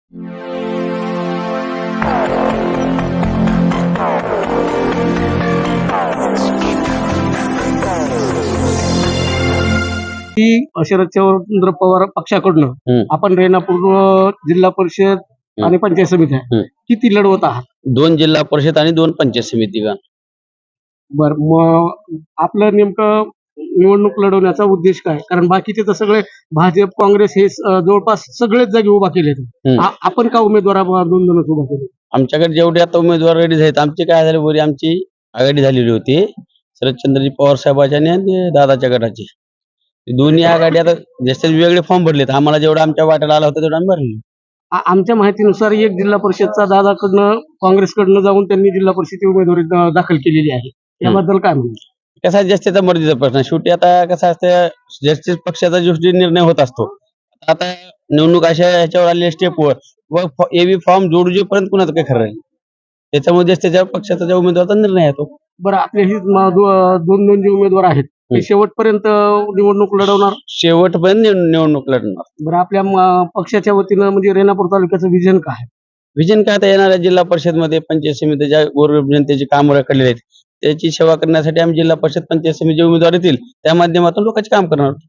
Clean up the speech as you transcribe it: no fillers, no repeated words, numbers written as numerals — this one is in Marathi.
की शरदचंद्र पवार पक्षाकडून आपण रेणापूर जिल्हा परिषद आणि पंचायत समिती किती लढवत आहात? 2 जिल्हा परिषद आणि 2 पंचायत समिती का. बर, मग आपलं नेमकं निवडणूक लढवण्याचा उद्देश काय? कारण बाकीचे तर सगळे भाजप काँग्रेस हे जवळपास सगळेच जागी उभा केले. आपण का उमेदवार दोन दोनच उभा केले? आमच्याकडे जेवढे आता उमेदवार रेडी आहेत, आमची काय झाली वरी आमची आघाडी झालेली होती शरदचंद्रजी पवार साहेबांच्या आणि दादाच्या गटाची. दोन्ही आघाडी आता जसे वेगळे फॉर्म भरलेत, आम्हाला जेवढा आमच्या वाट्याला आला होता तेवढा आम्ही भरले. आमच्या माहितीनुसार एक जिल्हा परिषदचा दादाकडनं काँग्रेसकडनं जाऊन त्यांनी जिल्हा परिषदेची उमेदवारी दाखल केलेली आहे. याबद्दल काय म्हणू? कसा जास्तीचा मर्जीचा प्रश्न. शेवटी आता कसं असतं, जास्तीत पक्षाचा जो निर्णय होत असतो. आता निवडणूक अशा ह्याच्यावर आलेल्या स्टेपवर व एबी फॉर्म जोडूपर्यंत कुणाचं काही खरं नाही. त्याच्यामुळे जास्तीच्या पक्षाचा ज्या उमेदवाराचा निर्णय येतो. बरं, आपले हे दोन जे उमेदवार आहेत ते शेवटपर्यंत निवडणूक लढवणार? शेवटपर्यंत निवडणूक लढणार. बरं, आपल्या पक्षाच्या वतीनं म्हणजे रेणापूर तालुक्याचं विजन काय आहे? विजन काय, आता येणाऱ्या जिल्हा परिषदमध्ये पंचायत समितीच्या गोरगरीब जनतेची कामं रखडलेली आहेत, त्याची सेवा करण्यासाठी आम्ही जिल्हा परिषद पंचायत समितीचे उमेदवार येतील त्या माध्यमातून लोकांचे काम करणार आहोत.